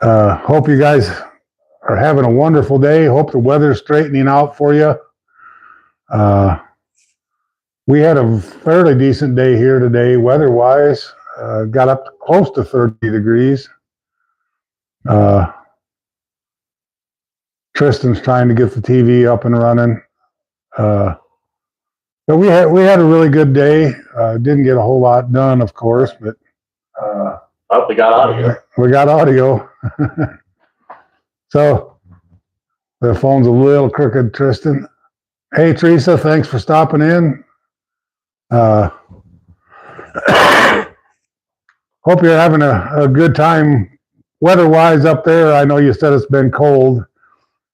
Hope you guys are having a wonderful day. Hope the weather's straightening out for you. We had a fairly decent day here today, weather-wise. Got up to close to 30 degrees. Tristan's trying to get the TV up and running. But we had a really good day. Didn't get a whole lot done, of course, but we got audio. We got audio. So the phone's a little crooked, Tristan. Hey, Teresa, thanks for stopping in. Hope you're having a good time weather-wise up there. I know you said it's been cold,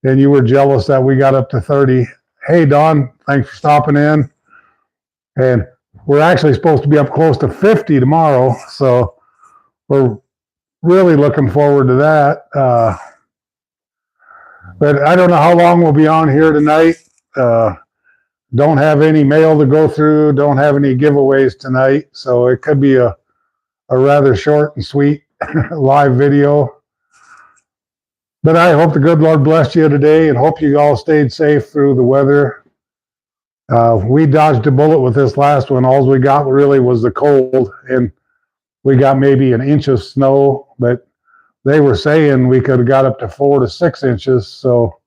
and you were jealous that we got up to 30. Hey, Dawn, thanks for stopping in. And we're actually supposed to be up close to 50 tomorrow, so we're really looking forward to that. But I don't know how long we'll be on here tonight. Don't have any mail to go through, don't have any giveaways tonight, so it could be a rather short and sweet live video. But I hope the good Lord blessed you today and hope you all stayed safe through the weather. We dodged a bullet with this last one. All we got really was the cold, and we got maybe an inch of snow, but they were saying we could have got up to 4 to 6 inches, so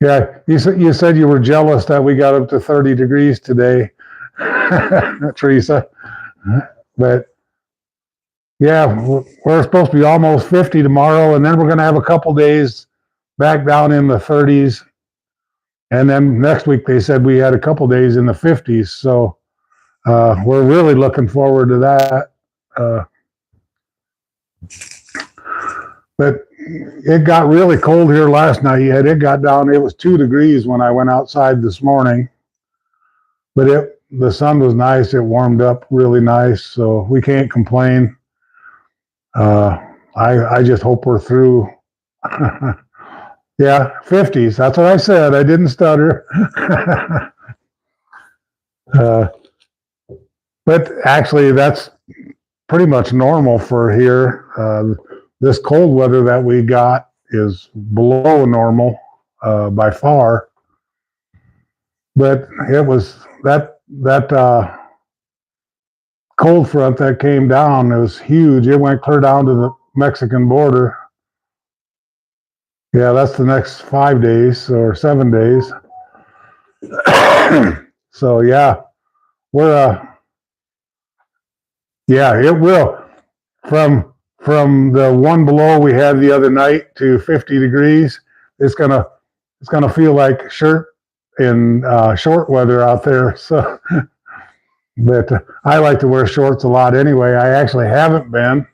yeah, you said you were jealous that we got up to 30 degrees today, Teresa. But yeah, we're supposed to be almost 50 tomorrow, and then we're going to have a couple days back down in the 30s. And then next week they said we had a couple days in the 50s. So we're really looking forward to that. But it got really cold here last night. It got down, it was 2 degrees when I went outside this morning. But the sun was nice. It warmed up really nice. So we can't complain. I just hope we're through. Yeah, 50s. That's what I said. I didn't stutter. But actually, that's pretty much normal for here. This cold weather that we got is below normal by far. But it was that cold front that came down. It was huge. It went clear down to the Mexican border. Yeah, that's the next 5 days or 7 days. So yeah, yeah, it will. From the one below we had the other night to 50 degrees, it's gonna feel like shirt in short weather out there. So. But I like to wear shorts a lot anyway. I actually haven't been,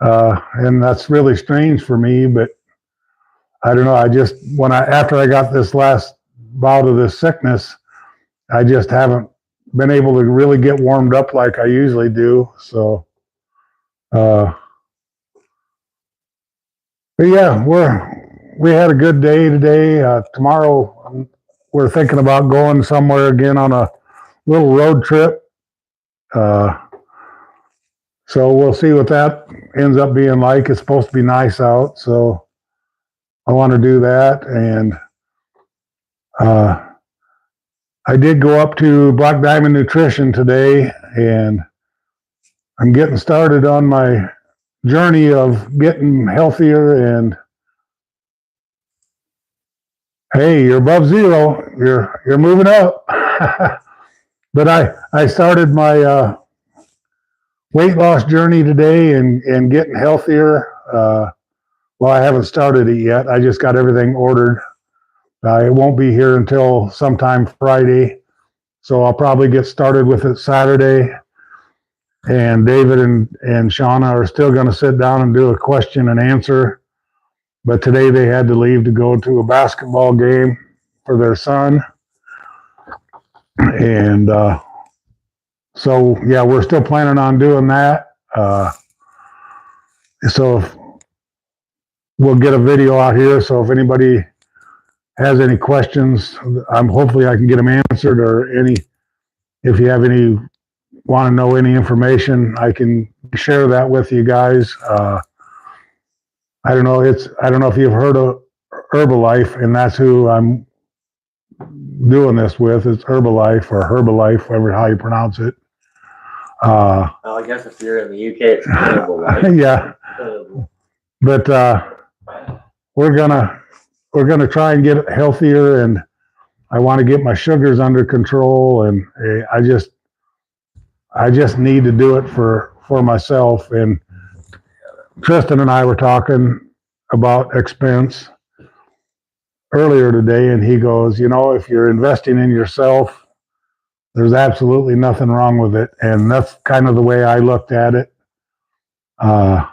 and that's really strange for me. But I don't know. After I got this last bout of this sickness, I just haven't been able to really get warmed up like I usually do. So, but yeah, we had a good day today. Tomorrow we're thinking about going somewhere again on a little road trip. So we'll see what that ends up being like. It's supposed to be nice out, so I want to do that. And I did go up to Black Diamond Nutrition today, and I'm getting started on my journey of getting healthier. And hey, you're above zero. You're moving up. But I started my weight loss journey today and getting healthier. Well, I haven't started it yet. I just got everything ordered. It won't be here until sometime Friday. So I'll probably get started with it Saturday. And David and Shauna are still going to sit down and do a question and answer. But today they had to leave to go to a basketball game for their son. And so, yeah, we're still planning on doing that. So we'll get a video out here. So if anybody has any questions, hopefully I can get them answered, or if you have any want to know any information, I can share that with you guys. I don't know if you've heard of Herbalife, and that's who I'm doing this with. It's Herbalife or Herbalife, whatever how you pronounce it. Well, I guess if you're in the UK, it's terrible. Right? Yeah, but we're gonna try and get healthier, and I want to get my sugars under control, and I just need to do it for myself. And Tristan and I were talking about expense earlier today, and he goes, if you're investing in yourself, there's absolutely nothing wrong with it. And that's kind of the way I looked at it. Yeah,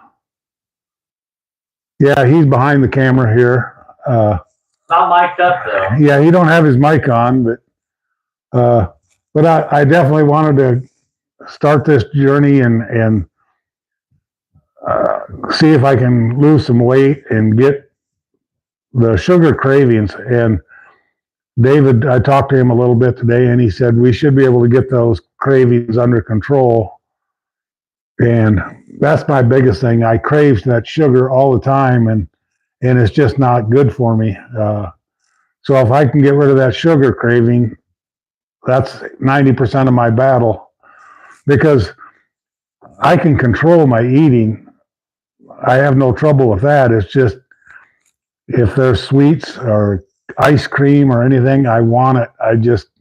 he's behind the camera here. Not mic'd up though. Yeah, he don't have his mic on, but I definitely wanted to start this journey and see if I can lose some weight and get the sugar cravings. And David, I talked to him a little bit today, and he said we should be able to get those cravings under control. And that's my biggest thing. I crave that sugar all the time, and it's just not good for me. So if I can get rid of that sugar craving, that's 90% of my battle, because I can control my eating. I have no trouble with that. It's just if there's sweets or ice cream or anything, I want it. I just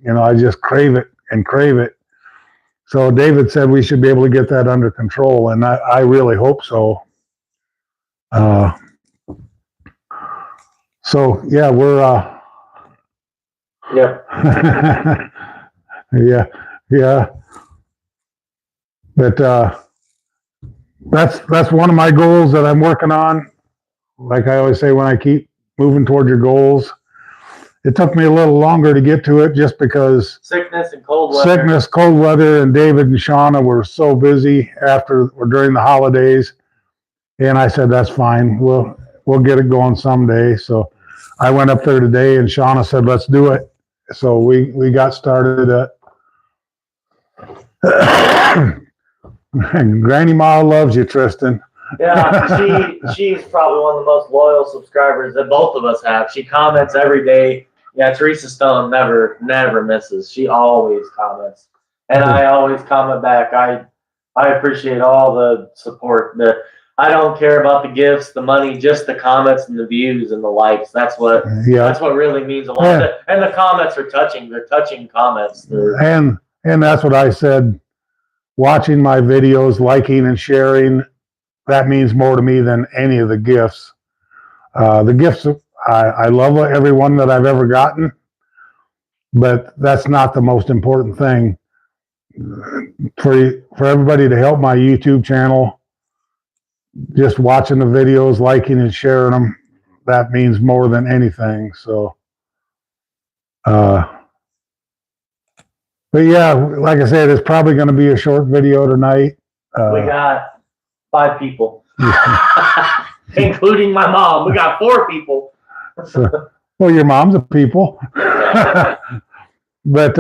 crave it and crave it. So David said we should be able to get that under control, and I really hope so. So yeah, we're Yep. yeah. But that's one of my goals that I'm working on. Like I always say, when I keep moving toward your goals, it took me a little longer to get to it just because Sickness and cold weather. cold weather, and David and Shauna were so busy after or during the holidays. And I said, that's fine. We'll get it going someday. So I went up there today, and Shauna said, let's do it. So we got started at Granny Ma loves you, Tristan. Yeah, she's probably one of the most loyal subscribers that both of us have. She comments every day. Yeah, Teresa Stone never misses. She always comments, and I always comment back. I appreciate all the support. I don't care about the gifts, the money, just the comments and the views and the likes. That's what really means a lot. Yeah. And the comments are touching. They're touching comments. And that's what I said. Watching my videos, liking and sharing, that means more to me than any of the gifts. The gifts, I love every one that I've ever gotten, but that's not the most important thing. For everybody to help my YouTube channel, just watching the videos, liking and sharing them, that means more than anything. So, but yeah, like I said, it's probably going to be a short video tonight. We got 5 people, including my mom. We got 4 people. So, well, your mom's a people. But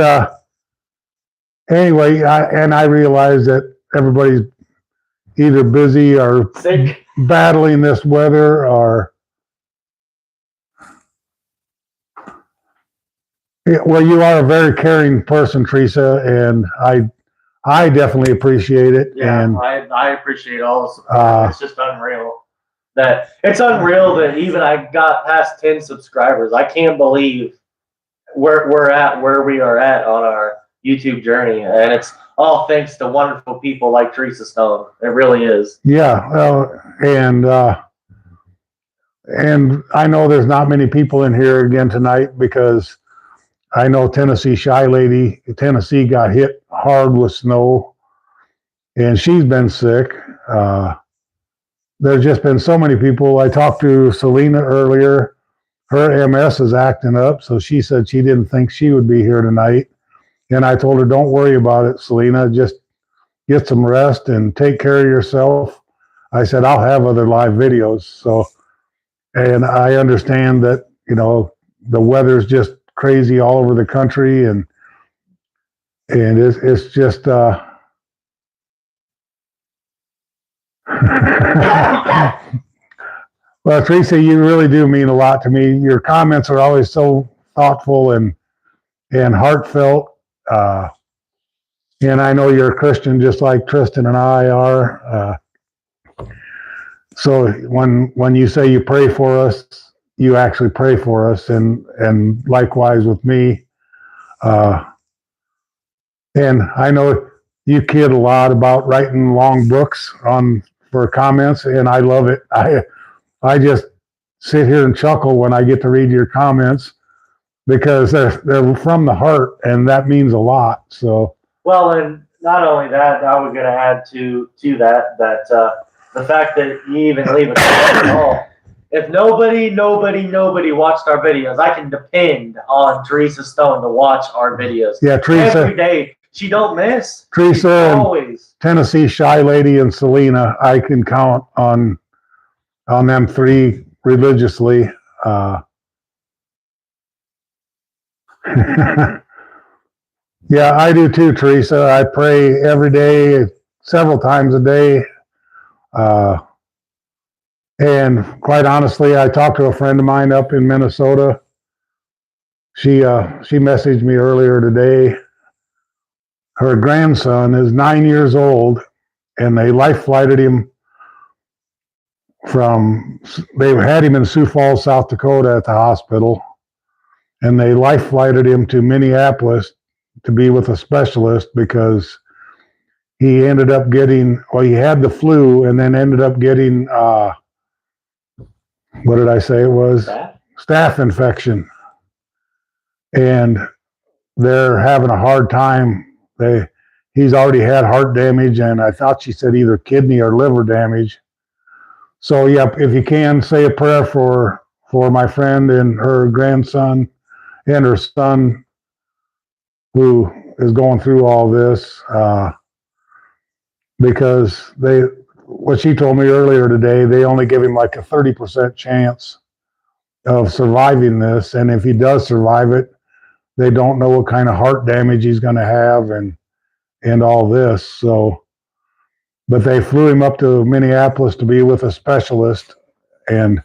anyway, I realize that everybody's either busy or Sick. battling this weather, or well, you are a very caring person, Teresa, and I definitely appreciate it. Yeah, and I appreciate all the support. It's just unreal. It's unreal that even I got past 10 subscribers. I can't believe where we are at on our YouTube journey, and it's all thanks to wonderful people like Teresa Stone. It really is. Yeah, and I know there's not many people in here again tonight, because I know Tennessee Tennessee got hit hard with snow, and she's been sick. There's just been so many people. I talked to Selena earlier. Her MS is acting up, so she said she didn't think she would be here tonight. And I told her, don't worry about it, Selena. Just get some rest and take care of yourself. I said, I'll have other live videos. So, and I understand that, the weather's just crazy all over the country, and it's just, Well, Teresa, you really do mean a lot to me. Your comments are always so thoughtful and heartfelt. And I know you're a Christian just like Tristan and I are. So when you say you pray for us, you actually pray for us, and likewise with me. And I know you kid a lot about writing long books for comments, and I love it. I just sit here and chuckle when I get to read your comments because they're from the heart, and that means a lot. So well, and not only that, I was going to add to that the fact that you even leave a comment at all. If nobody watched our videos, I can depend on Teresa Stone to watch our videos. Yeah, Teresa. Every day. She don't miss. Teresa, always. Tennessee Shy Lady, and Selena, I can count on them three religiously. Yeah, I do too, Teresa. I pray every day, several times a day. And quite honestly, I talked to a friend of mine up in Minnesota. She messaged me earlier today. Her grandson is 9 years old, and they life flighted him they had him in Sioux Falls, South Dakota at the hospital, and they life flighted him to Minneapolis to be with a specialist because he ended up he had the flu and then ended up getting, what did I say it was? Staph infection. And they're having a hard time. He's already had heart damage, and I thought she said either kidney or liver damage. So, yep, if you can, say a prayer for my friend and her grandson and her son who is going through all this, because what she told me earlier today, they only give him like a 30% chance of surviving this. And if he does survive it, they don't know what kind of heart damage he's going to have and all this. So, but they flew him up to Minneapolis to be with a specialist, and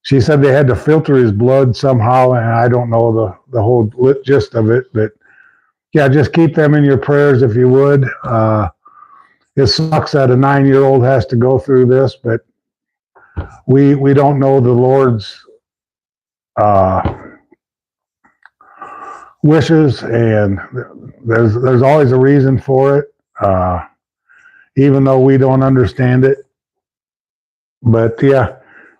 she said they had to filter his blood somehow, and I don't know the whole gist of it, but yeah, just keep them in your prayers if you would. It sucks that a 9-year-old has to go through this, but we don't know the Lord's wishes, and there's always a reason for it, even though we don't understand it. But yeah,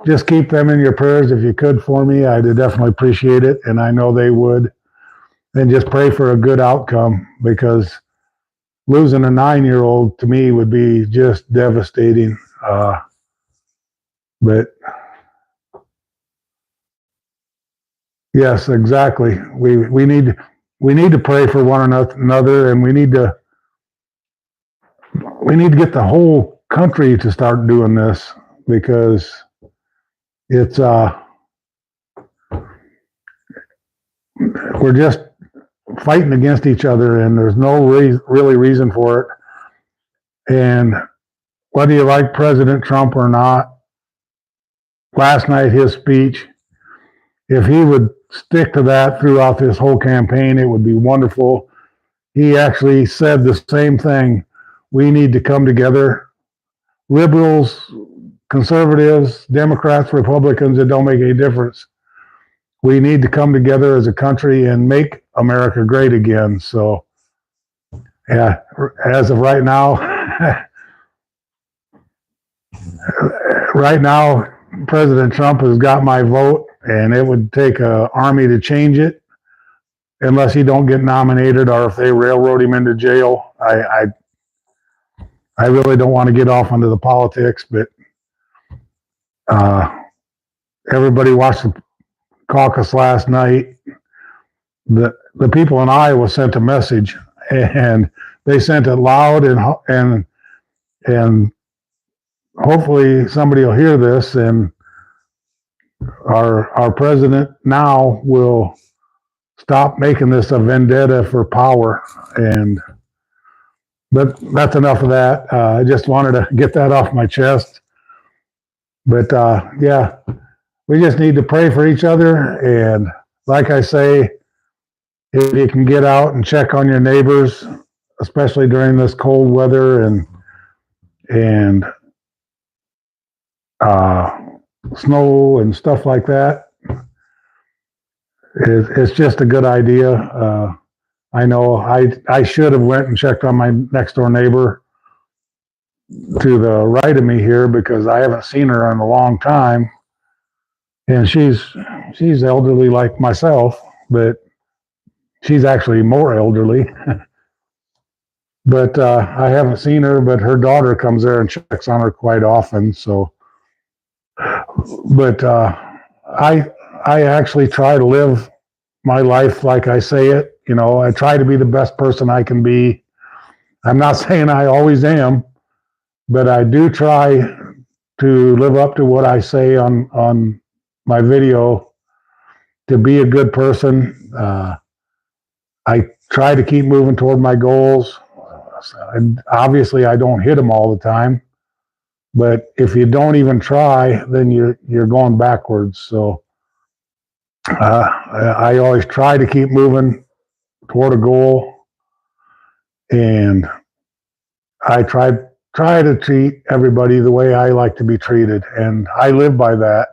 just keep them in your prayers if you could for me. I'd definitely appreciate it, and I know they would. And just pray for a good outcome, because losing a 9-year-old to me would be just devastating. But yes, exactly. We need to pray for one another, and we need to get the whole country to start doing this, because it's we're just fighting against each other, and there's no really reason for it. And whether you like President Trump or not, last night his speech, if he would stick to that throughout this whole campaign, it would be wonderful. He actually said the same thing. We need to come together. Liberals, conservatives, Democrats, Republicans, it don't make any difference. We need to come together as a country and make America great again. So, yeah, as of right now, President Trump has got my vote, and it would take an army to change it, unless he don't get nominated or if they railroad him into jail. I really don't want to get off into the politics, but everybody watched the caucus last night. The people in Iowa sent a message, and they sent it loud, and hopefully somebody will hear this, and our president now will stop making this a vendetta for power. And But that's enough of that. I just wanted to get that off my chest. But yeah, we just need to pray for each other. And like I say, if you can get out and check on your neighbors, especially during this cold weather and snow and stuff like that, it's just a good idea. I know I should have went and checked on my next door neighbor to the right of me here because I haven't seen her in a long time, and she's elderly like myself, but she's actually more elderly. But I haven't seen her, but her daughter comes there and checks on her quite often. So, but I actually try to live my life like I say it. You know, I try to be the best person I can be. I'm not saying I always am, but I do try to live up to what I say on my video, to be a good person. I try to keep moving toward my goals. And obviously, I don't hit them all the time, but if you don't even try, then you're going backwards. So I always try to keep moving toward a goal, and I try to treat everybody the way I like to be treated, and I live by that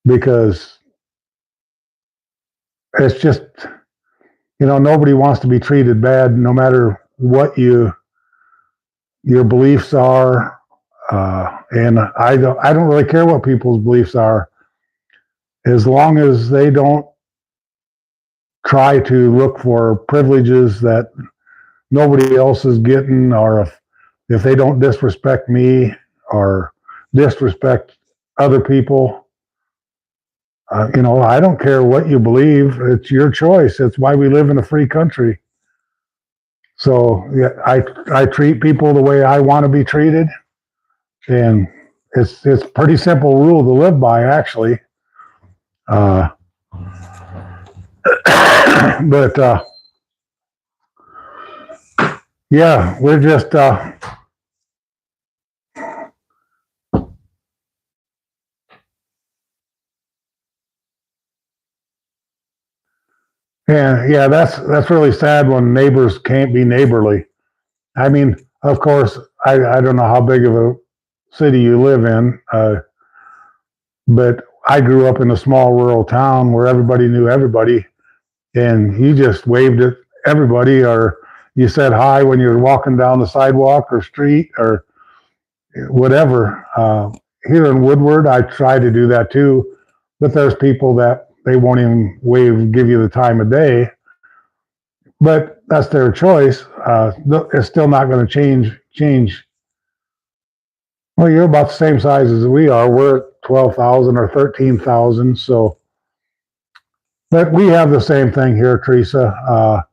because it's just, you know, nobody wants to be treated bad, no matter what your beliefs are, and I don't really care what people's beliefs are, as long as they don't try to look for privileges that nobody else is getting, or if they don't disrespect me or disrespect other people. You know, I don't care what you believe. It's your choice. It's why we live in a free country. So yeah, I treat people the way I want to be treated, and it's a pretty simple rule to live by, actually. But yeah, we're just yeah, that's really sad when neighbors can't be neighborly. I mean, of course, I don't know how big of a city you live in, but I grew up in a small rural town where everybody knew everybody, and you just waved at everybody, or you said hi when you were walking down the sidewalk or street or whatever. Here in Woodward, I try to do that too, but there's people that they won't even wave, give you the time of day. But that's their choice. It's still not going to change. Well, you're about the same size as we are. We're at 12,000 or 13,000. So, but we have the same thing here, Teresa.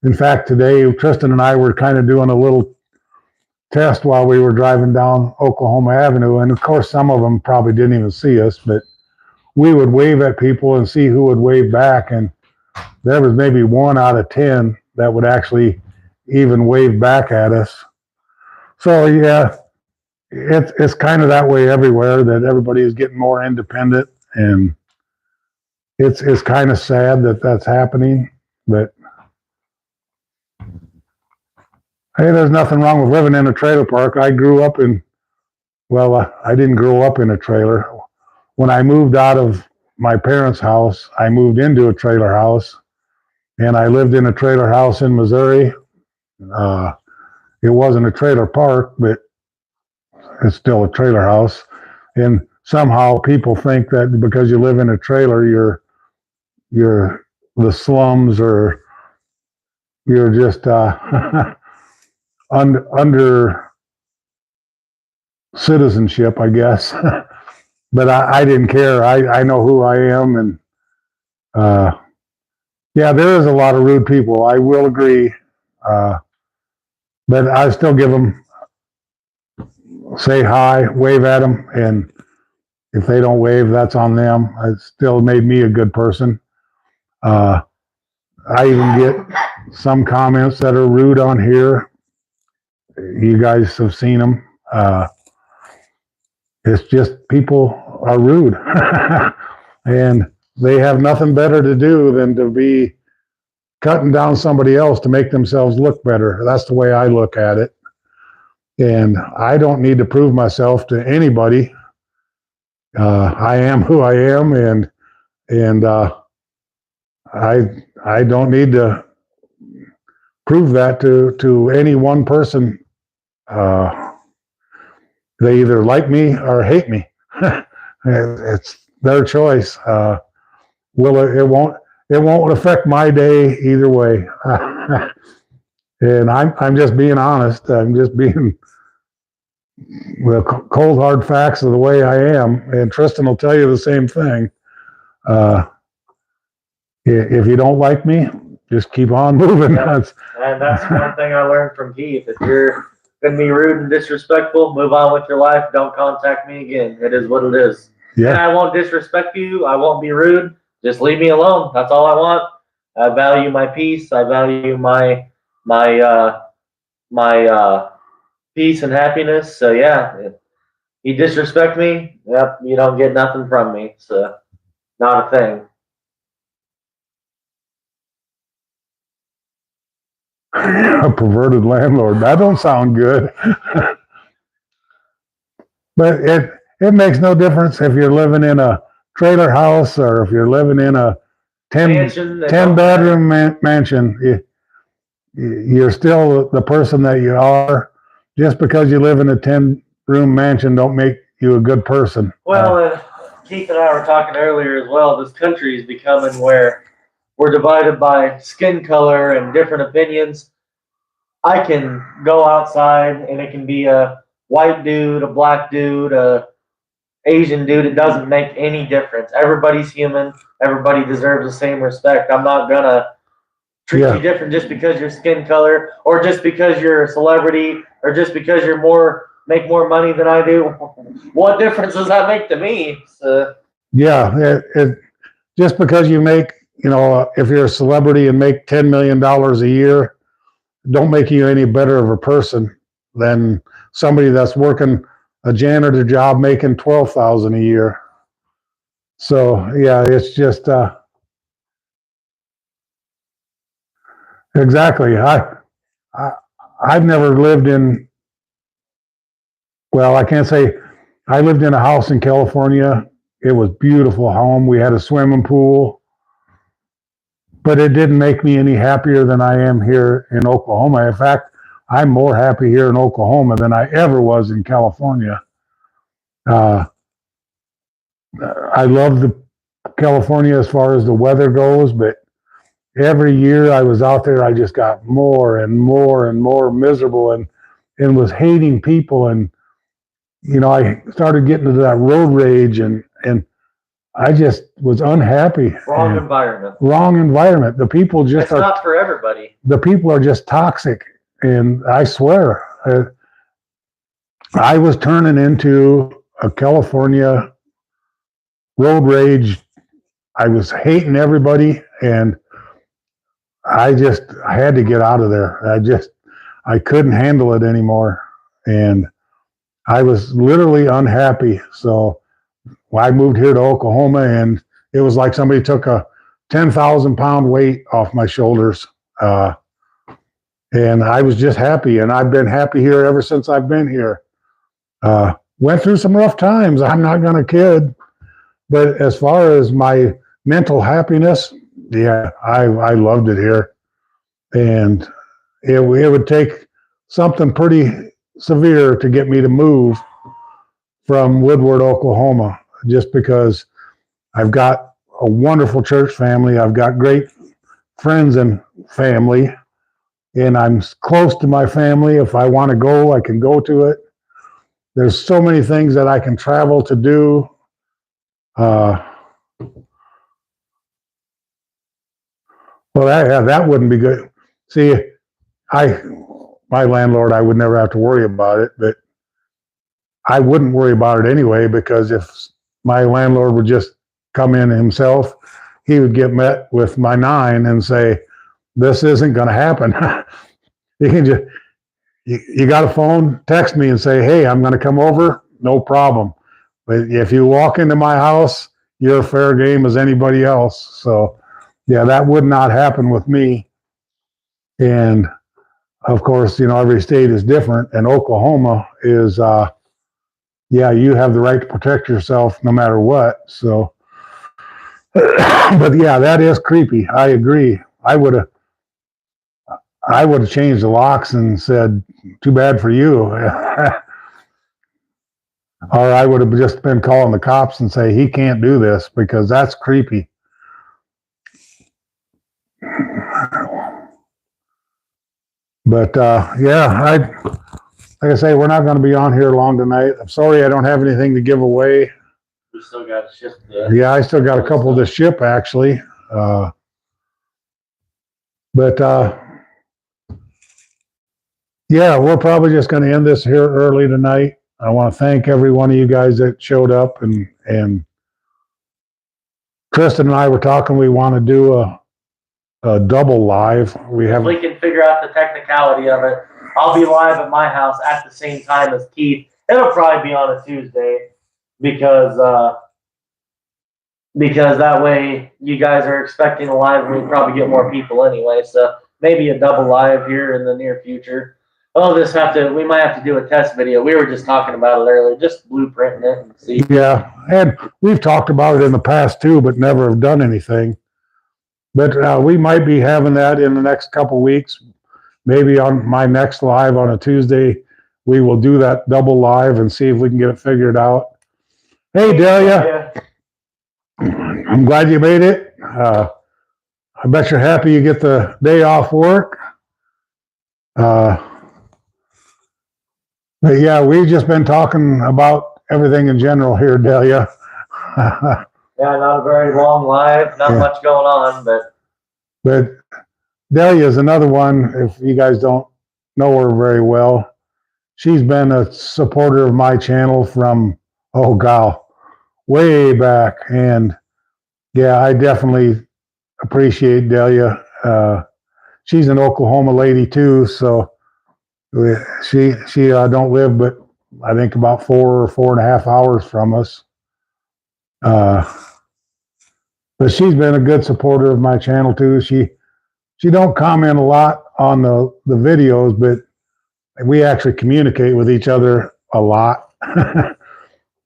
In fact, today, Tristan and I were kind of doing a little test while we were driving down Oklahoma Avenue. And of course, some of them probably didn't even see us, but we would wave at people and see who would wave back. And there was maybe 1 out of 10 that would actually even wave back at us. So yeah, it's kind of that way everywhere, that everybody is getting more independent, and it's kind of sad that that's happening. But hey, there's nothing wrong with living in a trailer park. I grew up in, well, I didn't grow up in a trailer. When I moved out of my parents' house, I moved into a trailer house, and I lived in a trailer house in Missouri. It wasn't a trailer park, but it's still a trailer house. And somehow people think that because you live in a trailer, you're the slums, or you're just under citizenship, I guess. But I didn't care. I know who I am, and yeah, there is a lot of rude people. I will agree, but I still give them, say hi, wave at them, and if they don't wave, that's on them. It still made me a good person. I even get some comments that are rude on here. You guys have seen them. It's just people are rude. And they have nothing better to do than to be cutting down somebody else to make themselves look better. That's the way I look at it. And I don't need to prove myself to anybody. I am who I am, and I don't need to prove that to any one person. They either like me or hate me. It's their choice. It won't affect my day either way. And I'm just being honest. I'm just being the cold hard facts of the way I am. And Tristan will tell you the same thing. If you don't like me, just keep on moving. Yeah. And that's one thing I learned from Keith. If you're going to be rude and disrespectful, move on with your life. Don't contact me again. It is what it is. Yeah. And I won't disrespect you. I won't be rude. Just leave me alone. That's all I want. I value my peace. I value my peace and happiness. So yeah, if you disrespect me, yep, you don't get nothing from me. So not a thing. A perverted landlord. That don't sound good. But it makes no difference if you're living in a trailer house or if you're living in a 10 bedroom mansion. You're still the person that you are. Just because you live in a 10-room mansion don't make you a good person. Well, Keith and I were talking earlier as well. This country is becoming where we're divided by skin color and different opinions. I can go outside and it can be a white dude, a black dude, a Asian dude. It doesn't make any difference. Everybody's human. Everybody deserves the same respect. I'm not gonna treat you different just because your skin color, or just because you're a celebrity, or just because you're make more money than I do. What difference does that make to me? So, yeah, just because you make, if you're a celebrity and make $10 million a year, don't make you any better of a person than somebody that's working a janitor job making $12,000 a year. So yeah, it's just exactly. I've never lived in. Well, I can't say I lived in a house in California. It was a beautiful home. We had a swimming pool, but it didn't make me any happier than I am here in Oklahoma. In fact, I'm more happy here in Oklahoma than I ever was in California. I love California as far as the weather goes, but every year I was out there, I just got more and more and more miserable and was hating people. And, I started getting into that road rage and I just was unhappy. Wrong environment. Wrong environment. The people just it's not for everybody. The people are just toxic. And I swear, I was turning into a California road rage. I was hating everybody and I had to get out of there. I couldn't handle it anymore. And I was literally unhappy. So I moved here to Oklahoma and it was like somebody took a 10,000-pound weight off my shoulders. And I was just happy. And I've been happy here ever since I've been here. Went through some rough times. I'm not going to kid. But as far as my mental happiness, yeah, I loved it here. And it would take something pretty severe to get me to move from Woodward, Oklahoma, just because I've got a wonderful church family. I've got great friends and family, and I'm close to my family. If I want to go, I can go to it. There's so many things that I can travel to do. Well, that wouldn't be good. See, my landlord, I would never have to worry about it, but I wouldn't worry about it anyway, because if my landlord would just come in himself, he would get met with my 9 and say, this isn't going to happen. You can just, you got a phone, text me and say, hey, I'm going to come over. No problem. But if you walk into my house, you're fair game as anybody else. So yeah, that would not happen with me. And of course, every state is different, and Oklahoma is, yeah, you have the right to protect yourself no matter what. So, but yeah, that is creepy. I agree. I would have changed the locks and said, too bad for you. Or I would have just been calling the cops and say, he can't do this, because that's creepy. But yeah, like I say, we're not going to be on here long tonight. I'm sorry I don't have anything to give away. We still got to ship Yeah, I still got a couple to ship, actually. But yeah, we're probably just going to end this here early tonight. I want to thank every one of you guys that showed up, and Kristen and I were talking. We want to do a double live. If we can figure out the technicality of it, I'll be live at my house at the same time as Keith. It'll probably be on a Tuesday because that way you guys are expecting a live, and we probably get more people anyway. So maybe a double live here in the near future. We might have to do a test video. We were just talking about it earlier, just blueprinting it and see. Yeah, and we've talked about it in the past too, but never have done anything. But we might be having that in the next couple weeks. Maybe on my next live on a Tuesday, we will do that double live and see if we can get it figured out. Hey, Delia. I'm glad you made it. I bet you're happy you get the day off work. But yeah, we've just been talking about everything in general here, Delia. Yeah, not a very long live, not much going on, but Delia is another one. If you guys don't know her very well, she's been a supporter of my channel from, way back. And yeah, I definitely appreciate Delia. She's an Oklahoma lady too, so she don't live but I think about 4 or 4.5 hours from us. But she's been a good supporter of my channel too. She don't comment a lot on the videos, but we actually communicate with each other a lot.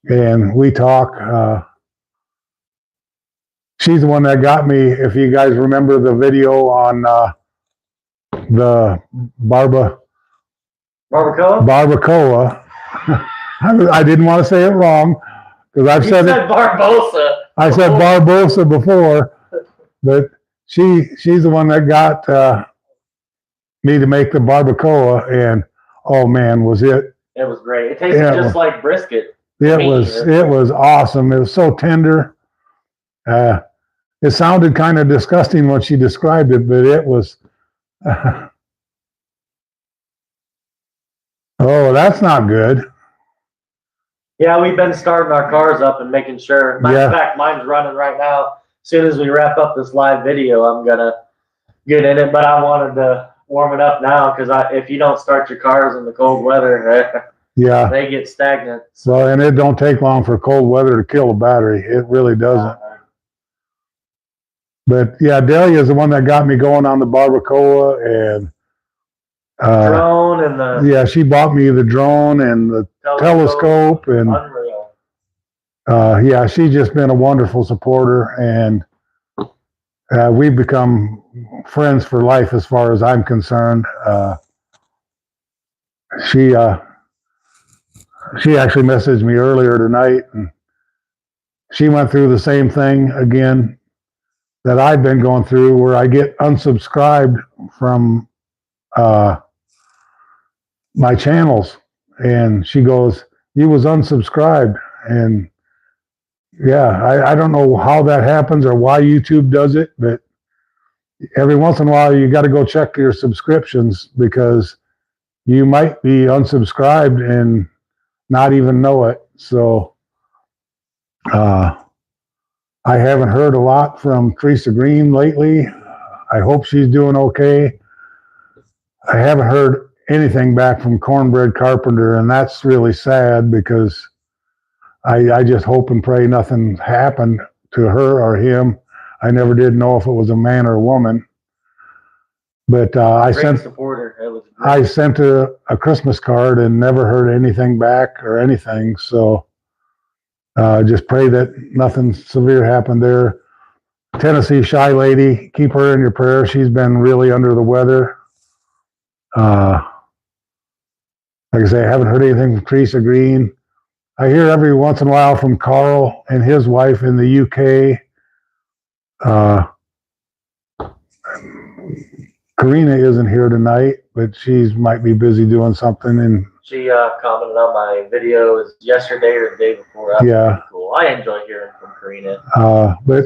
And we talk. She's the one that got me, if you guys remember the video on the barbacoa. I didn't want to say it wrong, because I've said Barbosa. I said Barbosa before, but she's the one that got me to make the barbacoa, and oh man, was it! It was great. It tasted just like brisket. It was awesome. It was so tender. It sounded kind of disgusting when she described it, but it was. Oh, that's not good. Yeah, we've been starting our cars up and making sure. Matter of fact, mine's running right now. As soon as we wrap up this live video, I'm gonna get in it. But I wanted to warm it up now, because if you don't start your cars in the cold weather, they get stagnant. Well, and it don't take long for cold weather to kill a battery. It really doesn't. But yeah, Delia is the one that got me going on the barbacoa, and drone and she bought me the drone and the telescope, and unreal. Yeah, she's just been a wonderful supporter, and we've become friends for life as far as I'm concerned. She actually messaged me earlier tonight, and she went through the same thing again that I've been going through, where I get unsubscribed from my channels, and she goes, "You was unsubscribed," and yeah, I don't know how that happens or why YouTube does it, but every once in a while you got to go check your subscriptions, because you might be unsubscribed and not even know it. So I haven't heard a lot from Teresa Green lately. I hope she's doing okay. I haven't heard anything back from Cornbread Carpenter, and that's really sad because I just hope and pray nothing happened to her or him. I never did know if it was a man or a woman. But I sent a Christmas card and never heard anything back or anything. So just pray that nothing severe happened there. Tennessee Shy Lady, keep her in your prayers. She's been really under the weather. Like I say, I haven't heard anything from Teresa Green. I hear every once in a while from Carl and his wife in the UK. Karina isn't here tonight, but she might be busy doing something. And she commented on my video yesterday or the day before. That was pretty cool. I enjoy hearing from Karina. But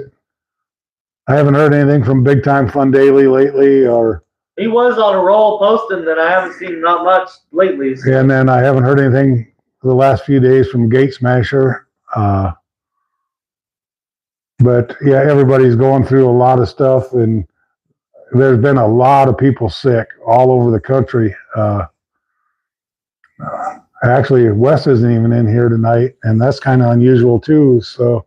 I haven't heard anything from Big Time Fun Daily lately, or he was on a roll posting that I haven't seen not much lately. So. And then I haven't heard anything for the last few days from Gate Smasher. But yeah, everybody's going through a lot of stuff, and there's been a lot of people sick all over the country. Actually, Wes isn't even in here tonight, and that's kind of unusual too. So,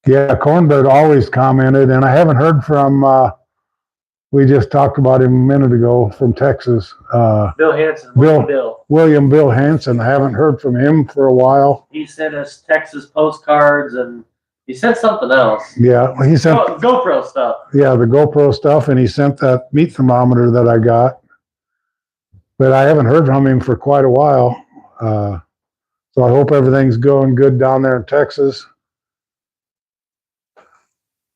yeah, Cornbread always commented, and I haven't heard from, we just talked about him a minute ago from Texas. Bill Hansen. William Bill Hansen. I haven't heard from him for a while. He sent us Texas postcards, and he sent something else. Yeah, he sent GoPro stuff. Yeah, the GoPro stuff, and he sent that meat thermometer that I got. But I haven't heard from him for quite a while. So I hope everything's going good down there in Texas.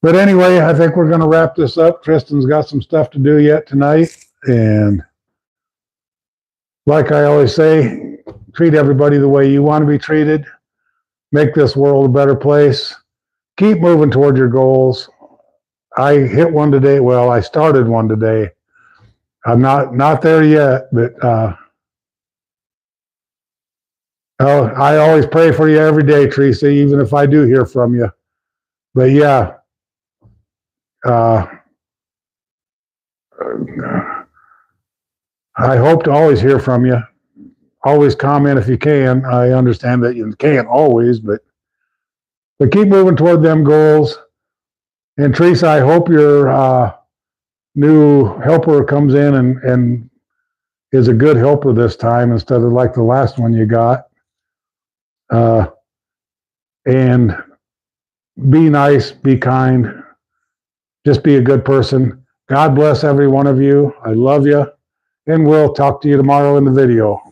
But anyway, I think we're going to wrap this up. Tristan's got some stuff to do yet tonight. And like I always say, treat everybody the way you want to be treated. Make this world a better place. Keep moving toward your goals. I hit one today. Well, I started one today. I'm not there yet, but I always pray for you every day, Teresa, even if I do hear from you. But yeah, I hope to always hear from you. Always comment if you can. I understand that you can't always, but keep moving toward them goals. And Teresa, I hope your new helper comes in and is a good helper this time instead of like the last one you got. And be nice, be kind, just be a good person. God bless every one of you. I love you. And we'll talk to you tomorrow in the video.